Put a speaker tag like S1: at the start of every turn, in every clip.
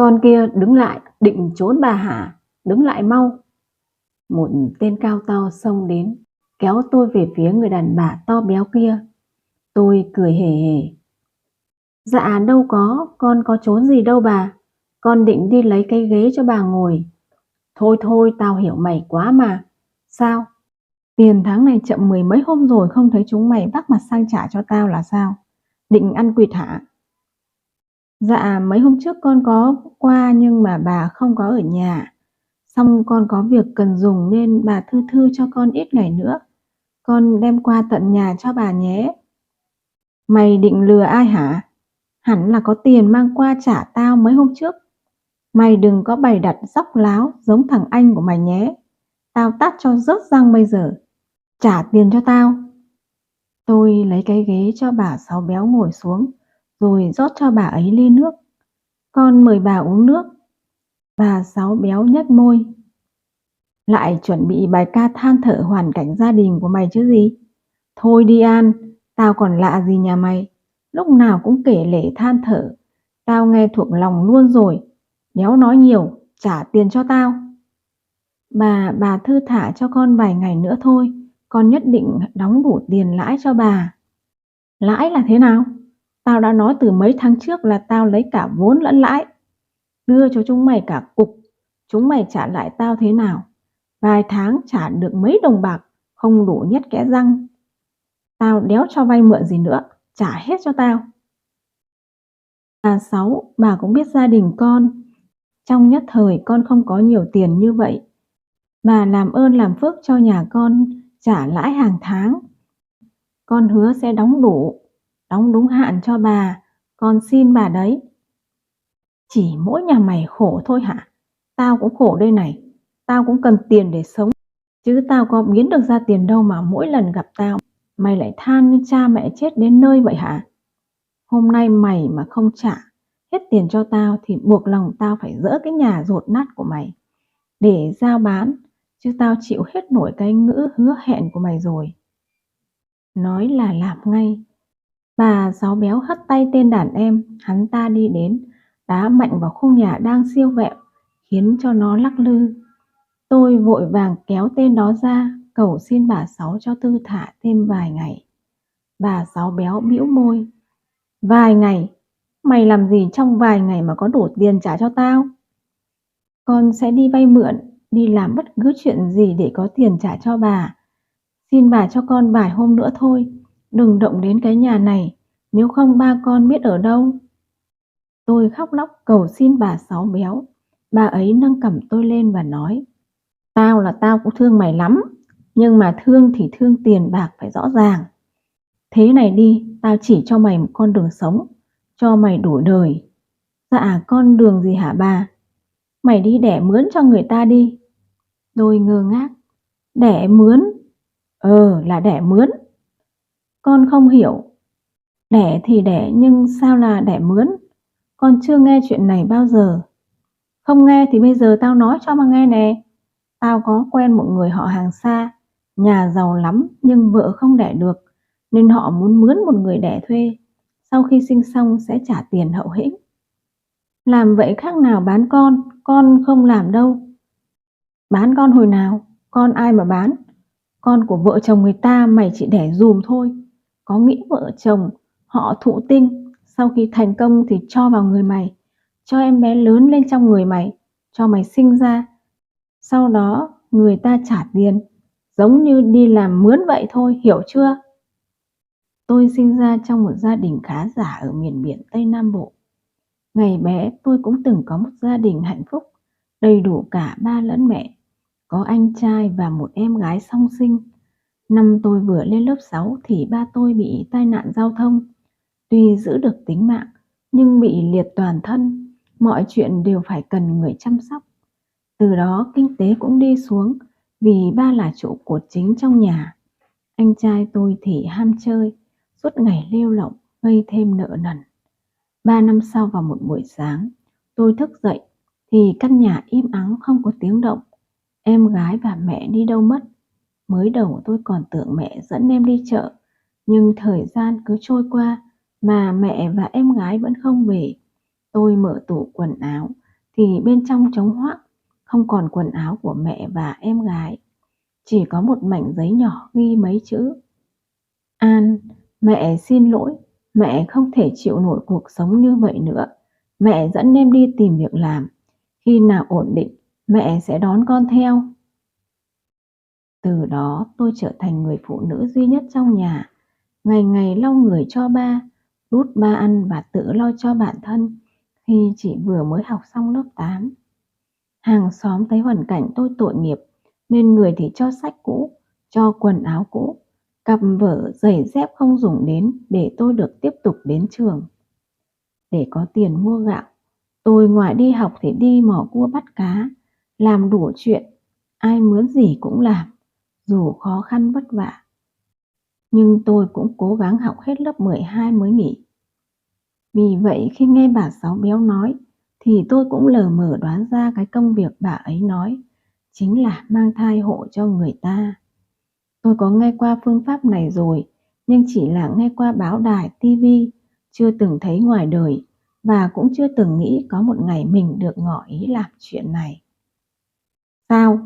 S1: Con kia đứng lại, định trốn bà hả? Đứng lại mau. Một tên cao to xông đến, kéo tôi về phía người đàn bà to béo kia. Tôi cười hề hề. Dạ đâu có, con có trốn gì đâu bà. Con định đi lấy cái ghế cho bà ngồi. Thôi thôi, tao hiểu mày quá mà. Sao? Tiền tháng này chậm mười mấy hôm rồi không thấy chúng mày vác mặt sang trả cho tao là sao? Định ăn quỵt hả? Dạ mấy hôm trước con có qua nhưng mà bà không có ở nhà. Xong con có việc cần dùng nên bà thư thư cho con ít ngày nữa. Con đem qua tận nhà cho bà nhé. Mày định lừa ai hả? Hẳn là có tiền mang qua trả tao mấy hôm trước. Mày đừng có bày đặt dóc láo giống thằng anh của mày nhé. Tao tát cho rớt răng bây giờ. Trả tiền cho tao. Tôi lấy cái ghế cho bà Sáu béo ngồi xuống, rồi rót cho bà ấy ly nước. Con mời bà uống nước. Bà Sáu béo nhếch môi. Lại chuẩn bị bài ca than thở hoàn cảnh gia đình của mày chứ gì? Thôi đi An, tao còn lạ gì nhà mày. Lúc nào cũng kể lể than thở. Tao nghe thuộc lòng luôn rồi. Đéo nói nhiều, trả tiền cho tao. Bà thư thả cho con vài ngày nữa thôi. Con nhất định đóng đủ tiền lãi cho bà. Lãi là thế nào? Tao đã nói từ mấy tháng trước là tao lấy cả vốn lẫn lãi. Đưa cho chúng mày cả cục. Chúng mày trả lại tao thế nào? Vài tháng trả được mấy đồng bạc, không đủ nhét kẽ răng. Tao đéo cho vay mượn gì nữa, trả hết cho tao. Bà Sáu, bà cũng biết gia đình con. Trong nhất thời con không có nhiều tiền như vậy. Bà làm ơn làm phước cho nhà con trả lãi hàng tháng. Con hứa sẽ đóng đủ, đóng đúng hạn cho bà. Con xin bà đấy. Chỉ mỗi nhà mày khổ thôi hả? Tao cũng khổ đây này. Tao cũng cần tiền để sống. Chứ tao có biến được ra tiền đâu mà mỗi lần gặp tao mày lại than như cha mẹ chết đến nơi vậy hả? Hôm nay mày mà không trả hết tiền cho tao thì buộc lòng tao phải dỡ cái nhà dột nát của mày để giao bán, chứ tao chịu hết nổi cái ngữ hứa hẹn của mày rồi. Nói là làm ngay. Bà Sáu béo hất tay tên đàn em, hắn ta đi đến, đá mạnh vào khung nhà đang siêu vẹo, khiến cho nó lắc lư. Tôi vội vàng kéo tên đó ra, cầu xin bà Sáu cho thư thả thêm vài ngày. Bà Sáu béo bĩu môi. Vài ngày? Mày làm gì trong vài ngày mà có đủ tiền trả cho tao? Con sẽ đi vay mượn, đi làm bất cứ chuyện gì để có tiền trả cho bà. Xin bà cho con vài hôm nữa thôi, đừng động đến cái nhà này, nếu không ba con biết ở đâu. Tôi khóc lóc cầu xin bà Sáu béo. Bà ấy nâng cầm tôi lên và nói. Tao cũng thương mày lắm, nhưng mà thương thì thương tiền bạc phải rõ ràng. Thế này đi, tao chỉ cho mày một con đường sống, cho mày đủ đời. Dạ con đường gì hả bà? Mày đi đẻ mướn cho người ta đi. Tôi ngơ ngác. Đẻ mướn? Là đẻ mướn. Con không hiểu. Đẻ thì đẻ nhưng sao là đẻ mướn? Con chưa nghe chuyện này bao giờ. Không nghe thì bây giờ tao nói cho mà nghe nè. Tao có quen một người họ hàng xa, nhà giàu lắm nhưng vợ không đẻ được, nên họ muốn mướn một người đẻ thuê. Sau khi sinh xong sẽ trả tiền hậu hĩnh. Làm vậy khác nào bán con không làm đâu. Bán con hồi nào? Con ai mà bán? Con của vợ chồng người ta mày chỉ đẻ dùm thôi. Có nghĩ vợ chồng họ thụ tinh, sau khi thành công thì cho vào người mày, cho em bé lớn lên trong người mày, cho mày sinh ra. Sau đó người ta trả tiền, giống như đi làm mướn vậy thôi, hiểu chưa? Tôi sinh ra trong một gia đình khá giả ở miền biển Tây Nam Bộ. Ngày bé tôi cũng từng có một gia đình hạnh phúc, đầy đủ cả ba lẫn mẹ, có anh trai và một em gái song sinh. Năm tôi vừa lên lớp 6 thì ba tôi bị tai nạn giao thông. Tuy giữ được tính mạng nhưng bị liệt toàn thân, mọi chuyện đều phải cần người chăm sóc. Từ đó kinh tế cũng đi xuống vì ba là trụ cột chính trong nhà. Anh trai tôi thì ham chơi, suốt ngày lêu lỏng, gây thêm nợ nần. 3 năm sau vào một buổi sáng, tôi thức dậy thì căn nhà im ắng không có tiếng động. Em gái và mẹ đi đâu mất? Mới đầu tôi còn tưởng mẹ dẫn em đi chợ, nhưng thời gian cứ trôi qua mà mẹ và em gái vẫn không về. Tôi mở tủ quần áo, thì bên trong trống hoác, không còn quần áo của mẹ và em gái. Chỉ có một mảnh giấy nhỏ ghi mấy chữ: An, mẹ xin lỗi, mẹ không thể chịu nổi cuộc sống như vậy nữa. Mẹ dẫn em đi tìm việc làm. Khi nào ổn định, mẹ sẽ đón con theo. Từ đó tôi trở thành người phụ nữ duy nhất trong nhà, ngày ngày lau người cho ba, đút ba ăn và tự lo cho bản thân khi chỉ vừa mới học xong lớp 8. Hàng xóm thấy hoàn cảnh tôi tội nghiệp nên người thì cho sách cũ, cho quần áo cũ, cặp vở giày dép không dùng đến để tôi được tiếp tục đến trường. Để có tiền mua gạo, tôi ngoài đi học thì đi mò cua bắt cá, làm đủ chuyện, ai mướn gì cũng làm, dù khó khăn vất vả. Nhưng tôi cũng cố gắng học hết lớp 12 mới nghỉ. Vì vậy khi nghe bà Sáu Béo nói thì tôi cũng lờ mờ đoán ra cái công việc bà ấy nói chính là mang thai hộ cho người ta. Tôi có nghe qua phương pháp này rồi, nhưng chỉ là nghe qua báo đài, tivi, chưa từng thấy ngoài đời và cũng chưa từng nghĩ có một ngày mình được ngỏ ý làm chuyện này. Sao?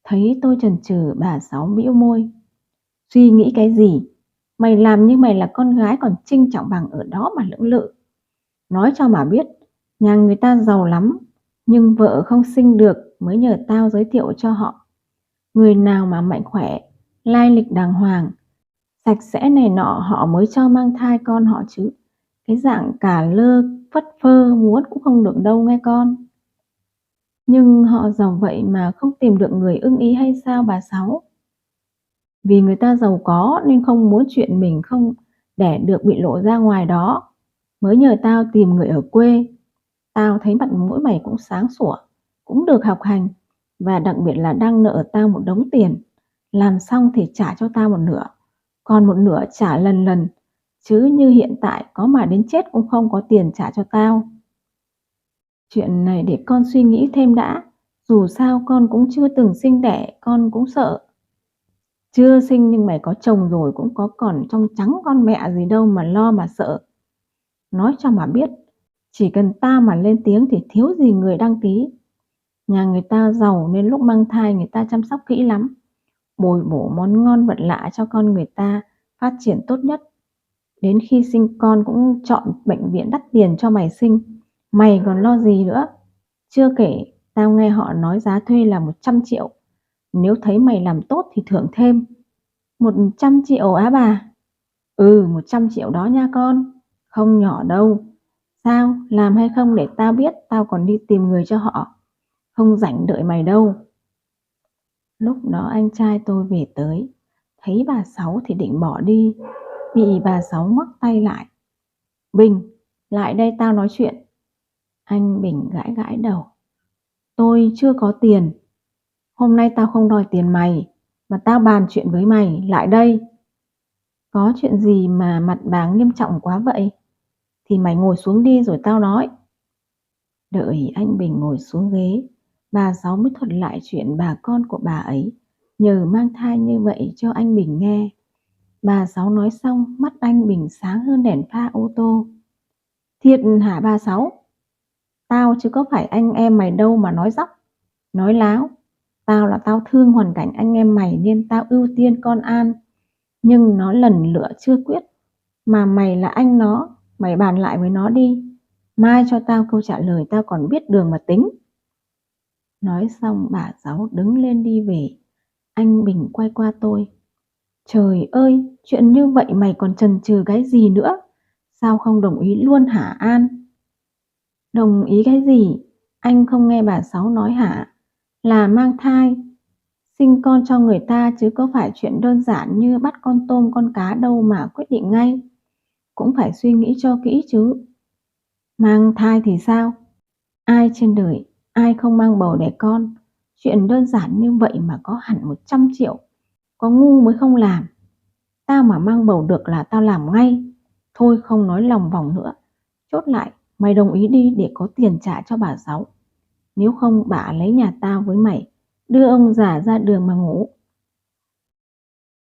S1: Thấy tôi chần chừ, bà Sáu bĩu môi. Suy nghĩ cái gì? Mày làm như mày là con gái còn Trinh Trọng Bằng ở đó mà lưỡng lự. Nói cho mà biết, nhà người ta giàu lắm, nhưng vợ không sinh được mới nhờ tao giới thiệu cho họ. Người nào mà mạnh khỏe, lai lịch đàng hoàng, sạch sẽ này nọ họ mới cho mang thai con họ chứ. Cái dạng cả lơ phất phơ muốn cũng không được đâu nghe con. Nhưng họ giàu vậy mà không tìm được người ưng ý hay sao bà Sáu? Vì người ta giàu có nên không muốn chuyện mình không đẻ được bị lộ ra ngoài đó, mới nhờ tao tìm người ở quê. Tao thấy mặt mũi mày cũng sáng sủa, cũng được học hành, và đặc biệt là đang nợ tao một đống tiền. Làm xong thì trả cho tao một nửa, còn một nửa trả lần lần, chứ như hiện tại có mà đến chết cũng không có tiền trả cho tao. Chuyện này để con suy nghĩ thêm đã, dù sao con cũng chưa từng sinh đẻ, con cũng sợ. Chưa sinh nhưng mày có chồng rồi cũng có còn trong trắng con mẹ gì đâu mà lo mà sợ. Nói cho mà biết, chỉ cần tao mà lên tiếng thì thiếu gì người đăng ký. Nhà người ta giàu nên lúc mang thai người ta chăm sóc kỹ lắm, bồi bổ món ngon vật lạ cho con người ta phát triển tốt nhất. Đến khi sinh con cũng chọn bệnh viện đắt tiền cho mày sinh, mày còn lo gì nữa. Chưa kể, tao nghe họ nói giá thuê là 100 triệu, nếu thấy mày làm tốt thì thưởng thêm. 100 triệu á bà? 100 triệu đó nha con, không nhỏ đâu. Sao, làm hay không để tao biết, tao còn đi tìm người cho họ, không rảnh đợi mày đâu. Lúc đó anh trai tôi về tới, thấy bà Sáu thì định bỏ đi, bị bà Sáu ngoắc tay lại. Bình, lại đây tao nói chuyện. Anh Bình gãi gãi đầu. Tôi chưa có tiền. Hôm nay tao không đòi tiền mày, mà tao bàn chuyện với mày, lại đây. Có chuyện gì mà mặt bà nghiêm trọng quá vậy? Thì mày ngồi xuống đi rồi tao nói. Đợi anh Bình ngồi xuống ghế, bà Sáu mới thuật lại chuyện bà con của bà ấy nhờ mang thai như vậy cho anh Bình nghe. Bà Sáu nói xong, mắt anh Bình sáng hơn đèn pha ô tô. Thiệt hả bà Sáu? Tao chứ có phải anh em mày đâu mà nói dóc, nói láo. Tao thương hoàn cảnh anh em mày nên tao ưu tiên con An. Nhưng nó lần lựa chưa quyết. Mà mày là anh nó, mày bàn lại với nó đi. Mai cho tao câu trả lời, tao còn biết đường mà tính. Nói xong bà Sáu đứng lên đi về. Anh Bình quay qua tôi. Trời ơi, chuyện như vậy mày còn chần chừ cái gì nữa? Sao không đồng ý luôn hả An? Đồng ý cái gì? Anh không nghe bà Sáu nói hả? Là mang thai, sinh con cho người ta chứ có phải chuyện đơn giản như bắt con tôm con cá đâu mà quyết định ngay. Cũng phải suy nghĩ cho kỹ chứ. Mang thai thì sao? Ai trên đời, ai không mang bầu đẻ con? Chuyện đơn giản như vậy mà có hẳn 100 triệu. Có ngu mới không làm. Tao mà mang bầu được là tao làm ngay. Thôi không nói lòng vòng nữa. Chốt lại, mày đồng ý đi để có tiền trả cho bà Sáu. Nếu không bà lấy nhà tao với mày, đưa ông già ra đường mà ngủ.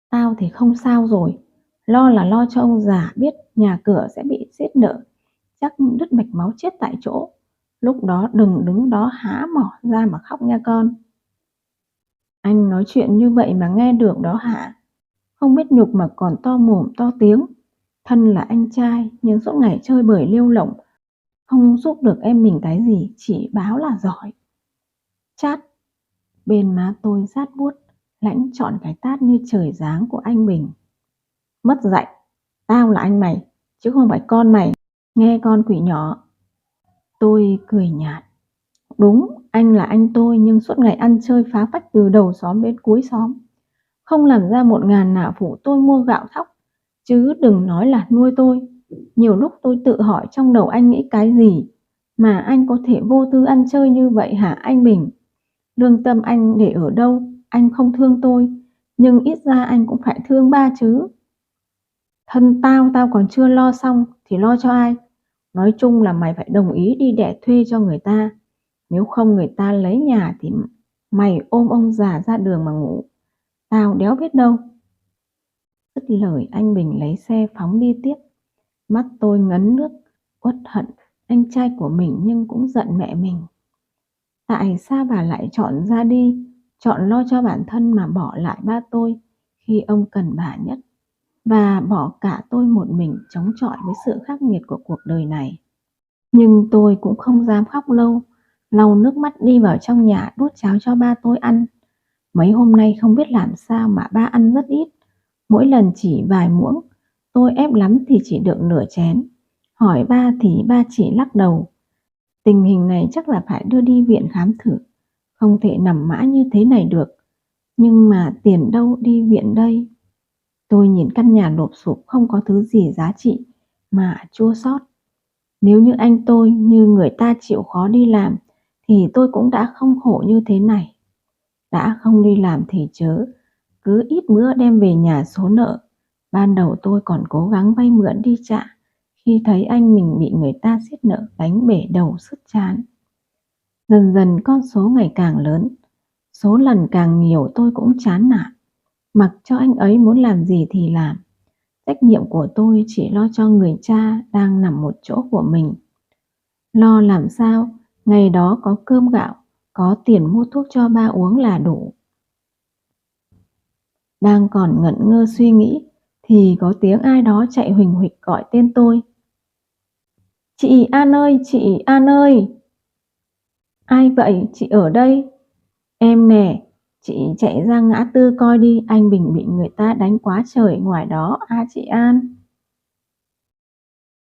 S1: Tao thì không sao rồi. Lo là lo cho ông già biết nhà cửa sẽ bị xiết nợ, chắc đứt mạch máu chết tại chỗ. Lúc đó đừng đứng đó há mỏ ra mà khóc nha con. Anh nói chuyện như vậy mà nghe được đó hả? Không biết nhục mà còn to mồm to tiếng. Thân là anh trai nhưng suốt ngày chơi bời lêu lổng, không giúp được em mình cái gì, chỉ báo là giỏi. Chát. Bên má tôi rát buốt, lãnh trọn cái tát như trời giáng của anh Bình. Mất dạy, tao là anh mày, chứ không phải con mày, nghe con quỷ nhỏ. Tôi cười nhạt. Đúng, anh là anh tôi nhưng suốt ngày ăn chơi phá phách từ đầu xóm đến cuối xóm. Không làm ra 1.000 nào phụ tôi mua gạo thóc, chứ đừng nói là nuôi tôi. Nhiều lúc tôi tự hỏi trong đầu anh nghĩ cái gì mà anh có thể vô tư ăn chơi như vậy hả anh Bình? Lương tâm anh để ở đâu? Anh không thương tôi, nhưng ít ra anh cũng phải thương ba chứ. Thân tao còn chưa lo xong thì lo cho ai? Nói chung là mày phải đồng ý đi đẻ thuê cho người ta. Nếu không người ta lấy nhà thì mày ôm ông già ra đường mà ngủ. Tao đéo biết đâu. Dứt lời anh Bình lấy xe phóng đi tiếp. Mắt tôi ngấn nước, uất hận anh trai của mình nhưng cũng giận mẹ mình. Tại sao bà lại chọn ra đi, chọn lo cho bản thân mà bỏ lại ba tôi khi ông cần bà nhất, và bỏ cả tôi một mình chống chọi với sự khắc nghiệt của cuộc đời này. Nhưng tôi cũng không dám khóc lâu, lau nước mắt đi vào trong nhà đút cháo cho ba tôi ăn. Mấy hôm nay không biết làm sao mà ba ăn rất ít, mỗi lần chỉ vài muỗng, tôi ép lắm thì chỉ được nửa chén. Hỏi ba thì ba chỉ lắc đầu. Tình hình này chắc là phải đưa đi viện khám thử, không thể nằm mãi như thế này được. Nhưng mà tiền đâu đi viện đây? Tôi nhìn căn nhà lụp xụp không có thứ gì giá trị mà chua xót. Nếu như anh tôi như người ta chịu khó đi làm thì tôi cũng đã không khổ như thế này. Đã không đi làm thì chớ, cứ ít bữa đem về nhà số nợ. Ban đầu tôi còn cố gắng vay mượn đi trả, khi thấy anh mình bị người ta siết nợ đánh bể đầu sứt trán. Dần dần con số ngày càng lớn, số lần càng nhiều tôi cũng chán nản, mặc cho anh ấy muốn làm gì thì làm. Trách nhiệm của tôi chỉ lo cho người cha đang nằm một chỗ của mình. Lo làm sao ngày đó có cơm gạo, có tiền mua thuốc cho ba uống là đủ. Đang còn ngẩn ngơ suy nghĩ thì có tiếng ai đó chạy huỳnh huỵch gọi tên tôi. Chị An ơi, chị An ơi! Ai vậy, chị ở đây? Em nè, chị chạy ra ngã tư coi đi, anh Bình bị người ta đánh quá trời ngoài đó chị An.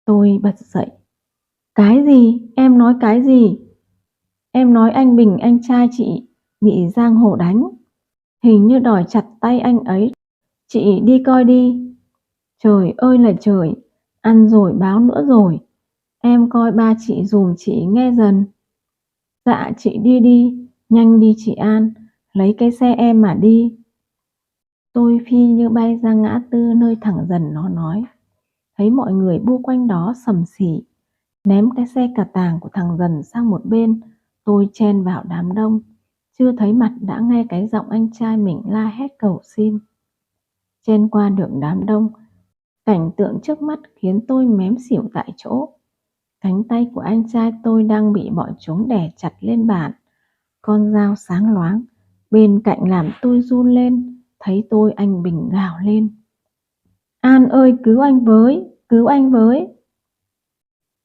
S1: Tôi bật dậy. Cái gì? Em nói cái gì? Em nói anh Bình, anh trai chị, bị giang hồ đánh. Hình như đòi chặt tay anh ấy. Chị đi coi đi. Trời ơi là trời, ăn rồi báo nữa rồi. Em coi ba chị dùm chị nghe dần. Dạ chị đi đi, nhanh đi chị An, lấy cái xe em mà đi. Tôi phi như bay ra ngã tư nơi thằng Dần nó nói. Thấy mọi người bu quanh đó sầm xỉ, ném cái xe cà tàng của thằng Dần sang một bên. Tôi chen vào đám đông, chưa thấy mặt đã nghe cái giọng anh trai mình la hét cầu xin. Chen qua được đám đông, cảnh tượng trước mắt khiến tôi mém xỉu tại chỗ. Cánh tay của anh trai tôi đang bị bọn chúng đè chặt lên bàn, con dao sáng loáng bên cạnh làm tôi run lên. Thấy tôi anh Bình gào lên. An ơi, cứu anh với, cứu anh với.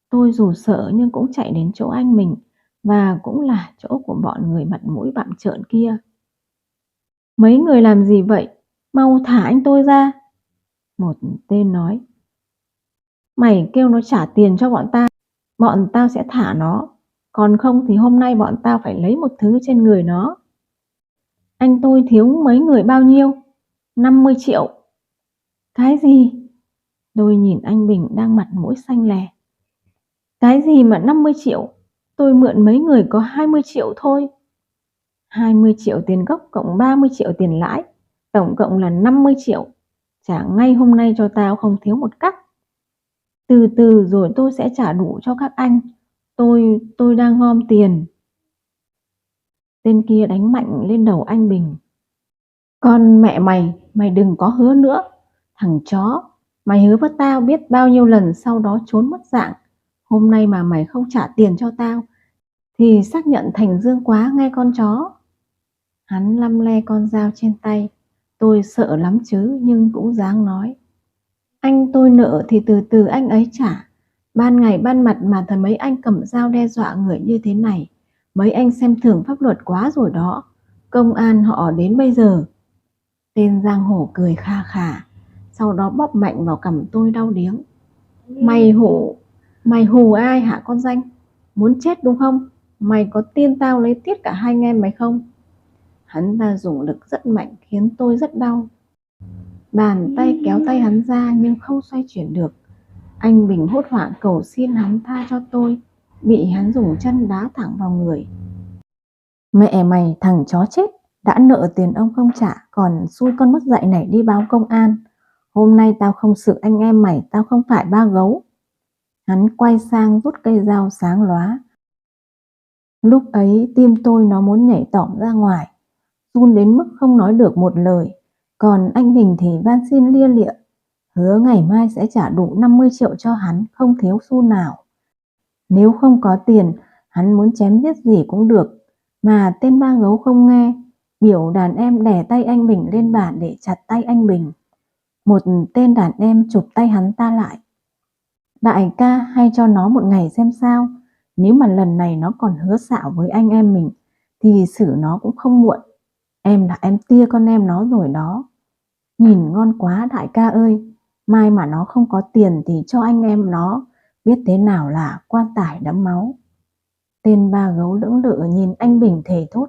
S1: Tôi dù sợ nhưng cũng chạy đến chỗ anh mình, và cũng là chỗ của bọn người mặt mũi bặm trợn kia. Mấy người làm gì vậy? Mau thả anh tôi ra. Một tên nói. Mày kêu nó trả tiền cho bọn tao sẽ thả nó. Còn không thì hôm nay bọn tao phải lấy một thứ trên người nó. Anh tôi thiếu mấy người bao nhiêu? 50 triệu. Cái gì? Tôi nhìn anh Bình đang mặt mũi xanh lè. Cái gì mà 50 triệu? Tôi mượn mấy người có 20 triệu thôi. 20 triệu tiền gốc cộng 30 triệu tiền lãi, tổng cộng là 50 triệu. Trả ngay hôm nay cho tao không thiếu một cắc. Từ từ rồi tôi sẽ trả đủ cho các anh. Tôi đang gom tiền. Tên kia đánh mạnh lên đầu anh Bình. Con mẹ mày đừng có hứa nữa. Thằng chó, mày hứa với tao biết bao nhiêu lần sau đó trốn mất dạng. Hôm nay mà mày không trả tiền cho tao thì xác nhận thành dương quá nghe con chó. Hắn lăm le con dao trên tay. Tôi sợ lắm chứ nhưng cũng dáng nói. Anh tôi nợ thì từ từ anh ấy trả. Ban ngày ban mặt mà thấy mấy anh cầm dao đe dọa người như thế này. Mấy anh xem thường pháp luật quá rồi đó. Công an họ đến bây giờ. Tên giang hồ cười kha khà, sau đó bóp mạnh vào cằm tôi đau điếng. Mày hù ai hả con danh? Muốn chết đúng không? Mày có tin tao lấy tiết cả hai anh em mày không? Hắn ta dùng lực rất mạnh khiến tôi rất đau. Bàn tay kéo tay hắn ra nhưng không xoay chuyển được. Anh Bình hốt hoảng cầu xin hắn tha cho tôi, bị hắn dùng chân đá thẳng vào người. Mẹ mày thằng chó chết, đã nợ tiền ông không trả, còn xui con mất dạy này đi báo công an. Hôm nay tao không xử anh em mày, tao không phải ba gấu. Hắn quay sang rút cây dao sáng lóa. Lúc ấy tim tôi nó muốn nhảy tỏm ra ngoài, run đến mức không nói được một lời. Còn anh Bình thì van xin lia lịa, hứa ngày mai sẽ trả đủ 50 triệu cho hắn, không thiếu xu nào. Nếu không có tiền, hắn muốn chém giết gì cũng được. Mà tên ba gấu không nghe, biểu đàn em đè tay anh Bình lên bàn để chặt tay anh Bình. Một tên đàn em chụp tay hắn ta lại. Đại ca hay cho nó một ngày xem sao. Nếu mà lần này nó còn hứa xạo với anh em mình thì xử nó cũng không muộn. Em là em tia con em nó rồi đó. Nhìn ngon quá đại ca ơi. Mai mà nó không có tiền thì cho anh em nó biết thế nào là quan tài đẫm máu. Tên ba gấu lưỡng lự nhìn anh Bình thề thốt.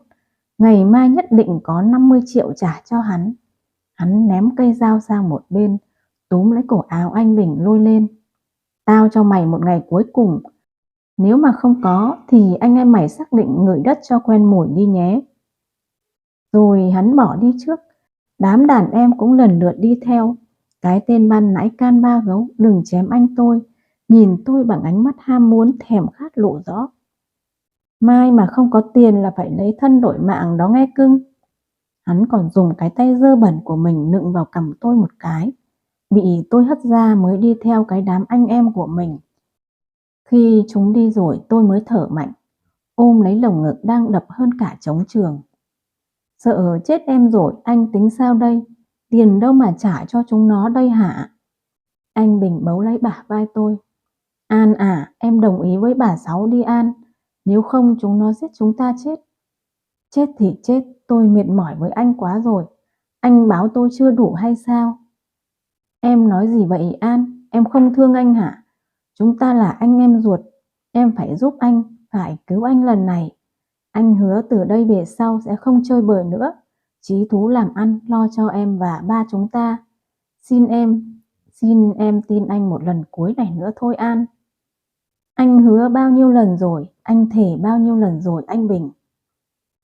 S1: Ngày mai nhất định có 50 triệu trả cho hắn. Hắn ném cây dao sang một bên, túm lấy cổ áo anh Bình lôi lên. Tao cho mày một ngày cuối cùng. Nếu mà không có thì anh em mày xác định ngửi đất cho quen mùi đi nhé. Rồi hắn bỏ đi trước. Đám đàn em cũng lần lượt đi theo. Cái tên ban nãy can ba gấu đừng chém anh tôi, nhìn tôi bằng ánh mắt ham muốn thèm khát lộ rõ. Mai mà không có tiền là phải lấy thân đổi mạng đó nghe cưng. Hắn còn dùng cái tay dơ bẩn của mình nựng vào cằm tôi một cái. Bị tôi hất ra mới đi theo cái đám anh em của mình. Khi chúng đi rồi tôi mới thở mạnh, ôm lấy lồng ngực đang đập hơn cả trống trường. Sợ chết em rồi, anh tính sao đây? Tiền đâu mà trả cho chúng nó đây hả? Anh Bình bấu lấy bả vai tôi. An à, em đồng ý với bà Sáu đi An. Nếu không chúng nó giết chúng ta chết. Chết thì chết, tôi mệt mỏi với anh quá rồi. Anh báo tôi chưa đủ hay sao? Em nói gì vậy An? Em không thương anh hả? Chúng ta là anh em ruột. Em phải giúp anh, phải cứu anh lần này. Anh hứa từ đây về sau sẽ không chơi bời nữa. Chí thú làm ăn lo cho em và ba chúng ta. Xin em tin anh một lần cuối này nữa thôi An. Anh hứa bao nhiêu lần rồi, anh thề bao nhiêu lần rồi anh Bình.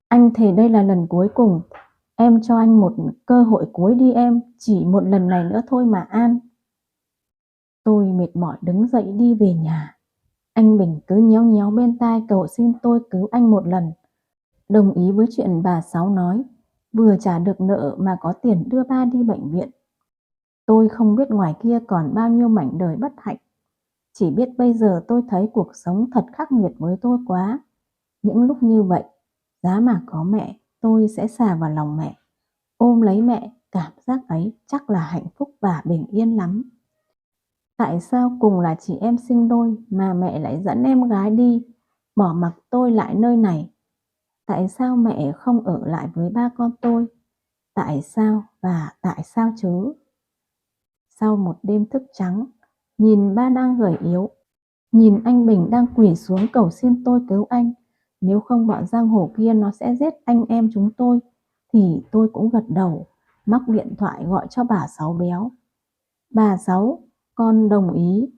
S1: Anh thề đây là lần cuối cùng. Em cho anh một cơ hội cuối đi em, chỉ một lần này nữa thôi mà An. Tôi mệt mỏi đứng dậy đi về nhà. Anh Bình cứ nhéo nhéo bên tai cầu xin tôi cứu anh một lần. Đồng ý với chuyện bà Sáu nói, vừa trả được nợ mà có tiền đưa ba đi bệnh viện. Tôi không biết ngoài kia còn bao nhiêu mảnh đời bất hạnh. Chỉ biết bây giờ tôi thấy cuộc sống thật khắc nghiệt với tôi quá. Những lúc như vậy, giá mà có mẹ, tôi sẽ xà vào lòng mẹ. Ôm lấy mẹ, cảm giác ấy chắc là hạnh phúc và bình yên lắm. Tại sao cùng là chị em sinh đôi mà mẹ lại dẫn em gái đi, bỏ mặc tôi lại nơi này? Tại sao mẹ không ở lại với ba con tôi? Tại sao và tại sao chứ? Sau một đêm thức trắng, nhìn ba đang gầy yếu, nhìn anh Bình đang quỳ xuống cầu xin tôi cứu anh, nếu không bọn giang hồ kia nó sẽ giết anh em chúng tôi, thì tôi cũng gật đầu, móc điện thoại gọi cho bà Sáu béo. Bà Sáu, con đồng ý,